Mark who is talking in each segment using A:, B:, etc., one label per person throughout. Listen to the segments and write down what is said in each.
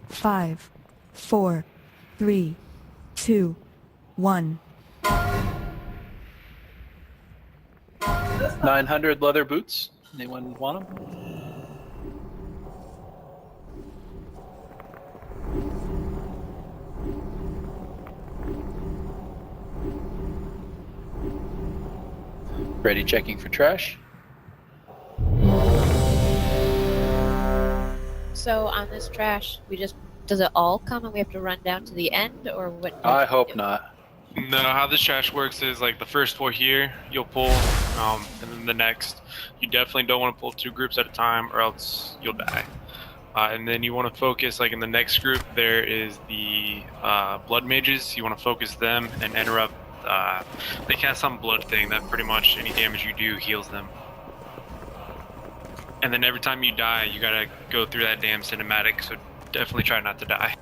A: Five, 4, 3, 2, 1.
B: 900 leather boots. Anyone want them? Ready checking for trash.
C: So on this trash, does it all come and we have to run down to the end, or what?
B: I hope not.
D: No, how this trash works is like the first 4 here, you'll pull, and then the next, you definitely don't want to pull 2 groups at a time or else you'll die. And then you want to focus, like in the next group, there is the blood mages. You want to focus them and interrupt. They cast some blood thing that pretty much any damage you do heals them. And then every time you die, you gotta go through that damn cinematic, so definitely try not to die.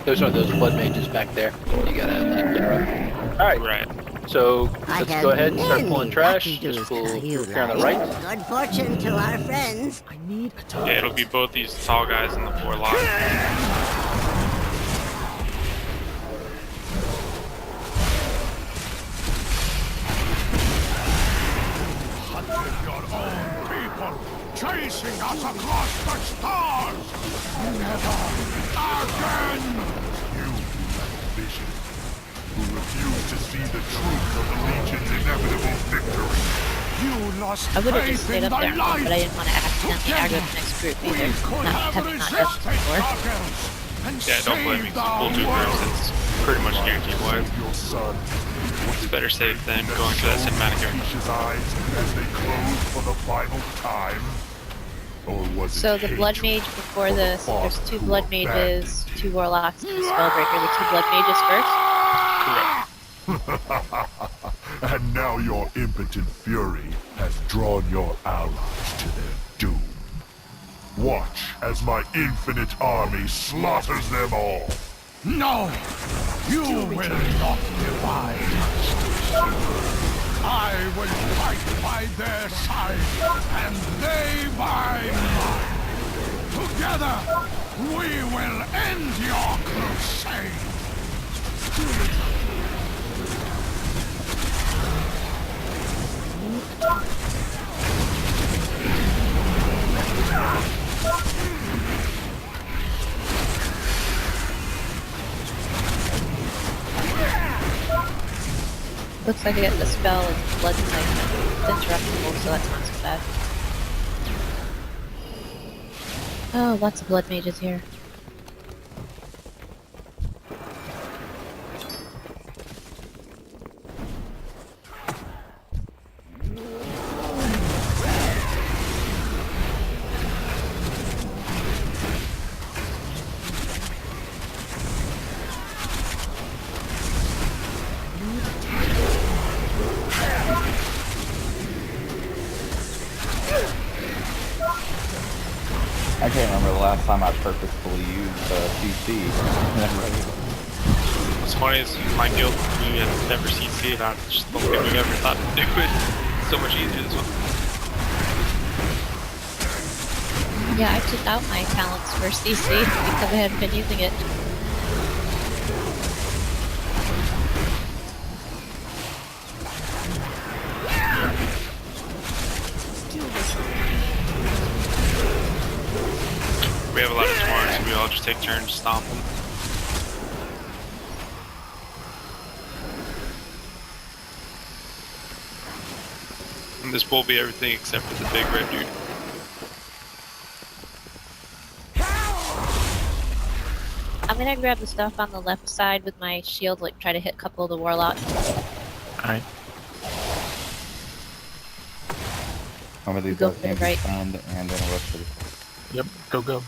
B: Those are those blood mages back there. You gotta interrupt. Alright. So let's go ahead and start pulling trash. Just pull here on the right.
E: Good fortune to our friends.
A: I need a
D: Yeah, it'll be both these tall guys in the 4 lock.
F: Chasing us across the stars! Never again! You, vision, who refuse to see the truth of the Legion's inevitable victory. You lost
C: I would have just
F: faith
C: stayed
F: in
C: up
F: the
C: there,
F: light!
C: but I didn't want to accidentally aggro the next group
F: We
C: either.
F: could
C: Not
F: have
C: having not done it
F: resisted
C: before.
F: Argos and
D: Yeah, don't blame me.
F: saved
D: Pull 2
F: our
D: groups,
F: world.
D: it's pretty much guaranteed wipe.
F: Your son.
D: It's better safe than going through that cinematic area.
F: His eyes as they close for the final time. Or was it
C: So the blood
F: hatred
C: mage before
F: for the
C: this,
F: father
C: there's 2
F: who
C: blood mages,
F: abandoned
C: 2 warlocks, and a spellbreaker. The 2 blood mages first.
D: Correct.
F: And now your impotent fury has drawn your allies to their doom. Watch as my infinite army slaughters them all. No! You will not divide us. I will fight by their side, and they by mine. Together, we will end your crusade.
C: Looks like I got the spell of blood type. It's interruptible, so that's not so bad. Oh, lots of blood mages here.
G: I can't remember the last time I purposefully used CC.
D: What's funny is my guild, we have never CC'd. I just don't think we've ever thought to do it. It's so much easier this one.
C: Yeah, I took out my talents for CC because I hadn't been using it.
D: We have a lot of torrents, so we all just take turns stomping. And this will be everything except for the big red dude.
C: I'm gonna grab the stuff on the left side with my shield, like try to hit a couple of the warlocks.
B: Alright.
G: Some of these
C: Go
G: guys
C: for
G: can't
C: the
G: be
C: right.
G: stunned and interrupted.
B: Yep, go.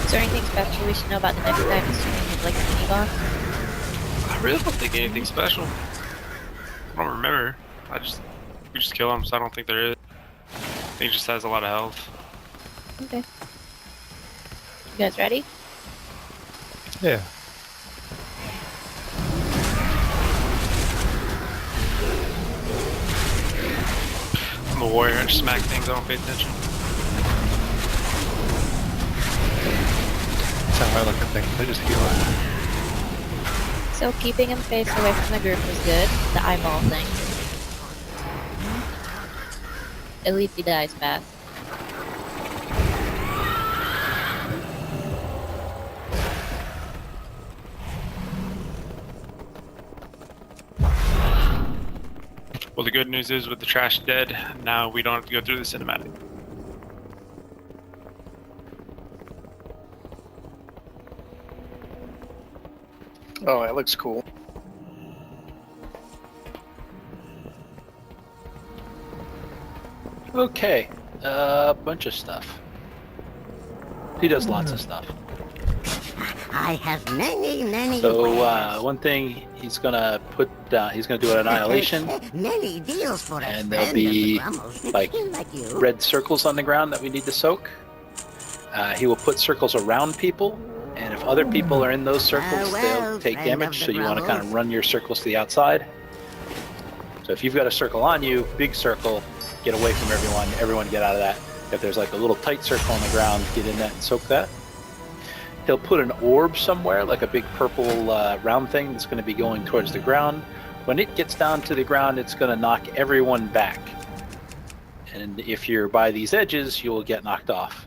C: Is there anything special we should know about the next time, assuming it's like a mini boss?
D: I really don't think anything special. I don't remember. We just kill him, so I don't think there is. I think he just has a lot of health.
C: Okay. You guys ready?
B: Yeah.
D: I'm a warrior, I just smack things, I don't pay attention.
B: That's how I look at things. I just heal it.
C: So keeping him face away from the group was good. The eyeball thing. At least he dies fast.
D: Well, the good news is with the trash dead, now we don't have to go through the cinematic.
B: Oh, that looks cool. Okay, a bunch of stuff. He does lots of stuff.
E: I have many
B: So,
E: wares.
B: one thing he's gonna put down, he's gonna do an annihilation,
E: Many deals for a
B: and there'll
E: friend
B: be,
E: of Rummels.
B: like,
E: you.
B: red circles on the ground that we need to soak. He will put circles around people, and if other people are in those circles,
E: well,
B: they'll take
E: friend
B: damage,
E: of
B: so
E: the
B: you want to kind of
E: Rummels.
B: run your circles to the outside. So if you've got a circle on you, big circle, get away from everyone, everyone get out of that. If there's like a little tight circle on the ground, get in that and soak that. He'll put an orb somewhere, like a big purple round thing that's going to be going towards the ground. When it gets down to the ground, it's going to knock everyone back. And if you're by these edges, you will get knocked off.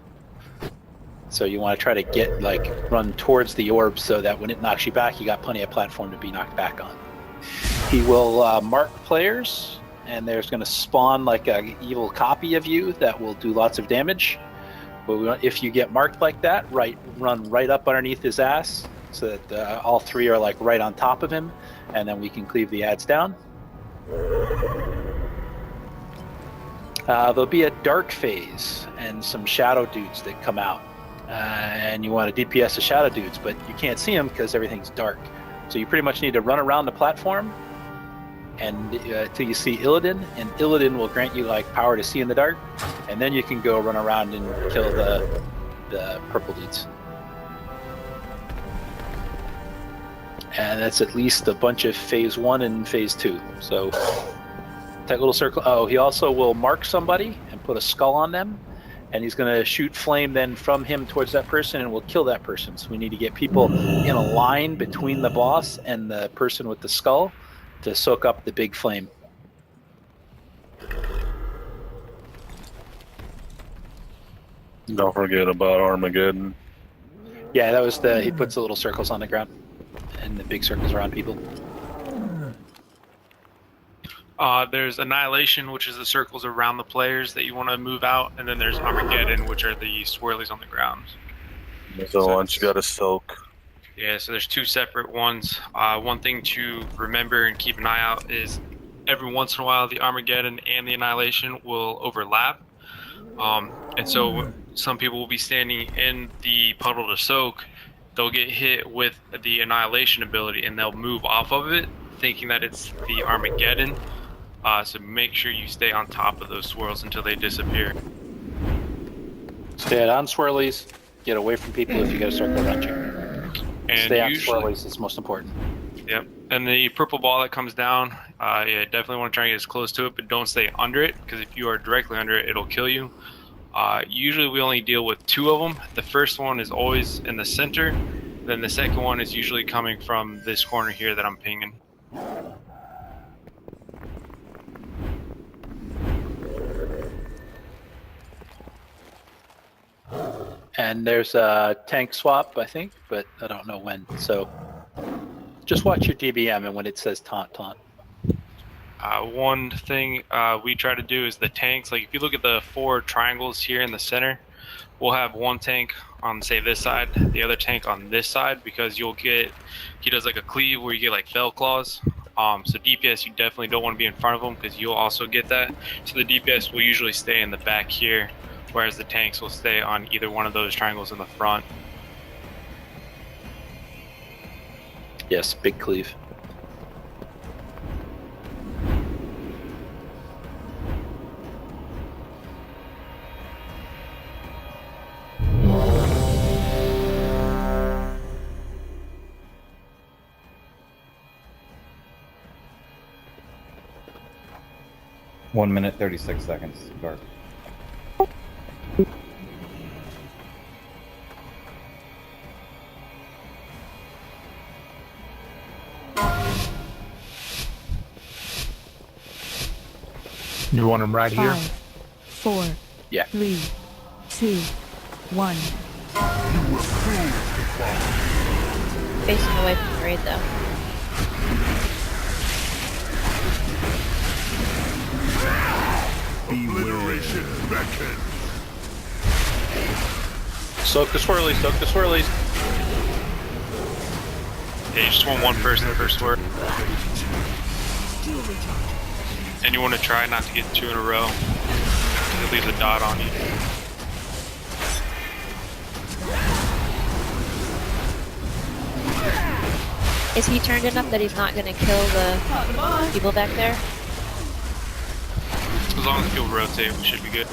B: So you want to try to get, like, run towards the orb so that when it knocks you back, you got plenty of platform to be knocked back on. He will mark players, and there's going to spawn like an evil copy of you that will do lots of damage. But if you get marked like that, run right up underneath his ass so that all three are like right on top of him, and then we can cleave the ads down. There'll be a dark phase and some shadow dudes that come out. And you want to DPS the shadow dudes, but you can't see them because everything's dark. So you pretty much need to run around the platform and till you see Illidan, and Illidan will grant you like power to see in the dark, and then you can go run around and kill the purple dudes. And that's at least a bunch of phase 1 and phase 2. So that little circle. Oh, he also will mark somebody and put a skull on them, and he's going to shoot flame then from him towards that person, and will kill that person. So we need to get people in a line between the boss and the person with the skull to soak up the big flame.
H: Don't forget about Armageddon.
B: Yeah, that was he puts the little circles on the ground, and the big circles around people.
D: There's Annihilation, which is the circles around the players that you want to move out, and then there's Armageddon, which are the swirlies on the ground.
H: So once you gotta soak.
D: Yeah, so there's two separate ones. One thing to remember and keep an eye out is every once in a while the Armageddon and the Annihilation will overlap. And so some people will be standing in the puddle to soak. They'll get hit with the annihilation ability and they'll move off of it, thinking that it's the Armageddon. So make sure you stay on top of those swirls until they disappear.
B: Stay on swirlies. Get away from people if you get a circle around you.
D: And
B: Stay on
D: usually,
B: swirlies. It's most important.
D: yep. And the purple ball that comes down, yeah, definitely want to try and get as close to it, but don't stay under it, because if you are directly under it, it'll kill you. Usually we only deal with 2 of them. The first one is always in the center. Then the second one is usually coming from this corner here that I'm pinging.
B: And there's a tank swap, I think, but I don't know when. So just watch your DBM and when it says taunt, taunt.
D: One thing we try to do is the tanks. Like if you look at the 4 triangles here in the center, we'll have one tank on, say, this side, the other tank on this side, because you'll get, he does like a cleave where you get like fell claws. So DPS, you definitely don't want to be in front of them because you'll also get that. So the DPS will usually stay in the back here, whereas the tanks will stay on either one of those triangles in the front.
B: Yes, big cleave.
G: One minute, 36 seconds. Dark.
I: You want him right here?
A: 5, 4,
B: Yeah.
A: 3, 2, 1.
C: Facing away from the raid though.
F: Obliteration beckons.
B: Soak the swirlies, soak the swirlies.
D: Yeah, you just want one person per swirl. And you want to try not to get 2 in a row, because it leaves a dot on you.
C: Is he turned enough that he's not gonna kill the people back there?
D: As long as people rotate, we should be good.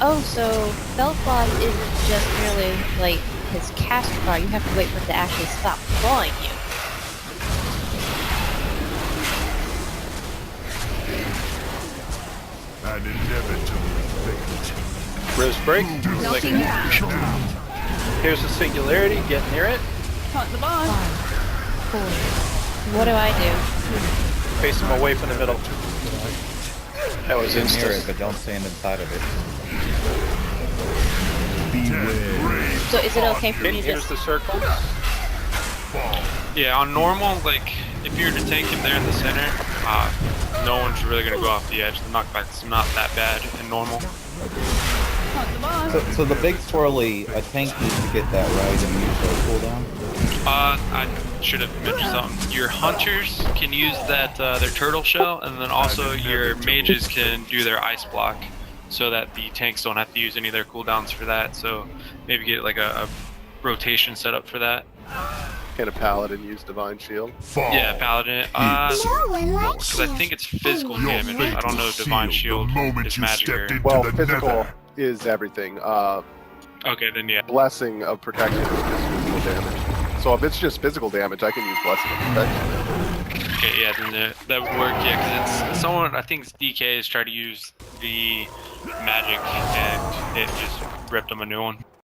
C: Oh, so Bellclaw isn't just merely like his cast bar, you have to wait for him to actually stop clawing you.
F: An inevitable fate.
B: Rose break. Like, here's the singularity. Get near it.
A: 5, 4,
C: What do I do?
B: Face them away from the middle. That was
G: Get near it,
B: instant.
G: but don't stand inside of it.
C: So is it okay for
B: Okay,
C: me to
B: here's
C: just...
B: the circle.
D: Yeah, on normal, like, if you were to tank him there in the center, no one's really going to go off the edge. The knockback's not that bad in normal.
G: So the big swirly, a tank needs to get that right and use their cooldown.
D: I should have mentioned something. Your hunters can use that their turtle shell, and then also your mages can do their ice block, so that the tanks don't have to use any of their cooldowns for that. So maybe get like a rotation set up for that.
J: Can a paladin use divine shield?
F: Fall.
D: Yeah, paladin. Because I think it's physical damage. I don't know if divine shield is magic or...
J: Well, physical is everything.
D: Okay, then yeah.
J: Blessing of protection is just physical damage. So if it's just physical damage, I can use blessing of protection.
D: Okay, yeah, then that would work. Yeah, because it's someone, I think it's DK has tried to use the magic and it just ripped them a new one.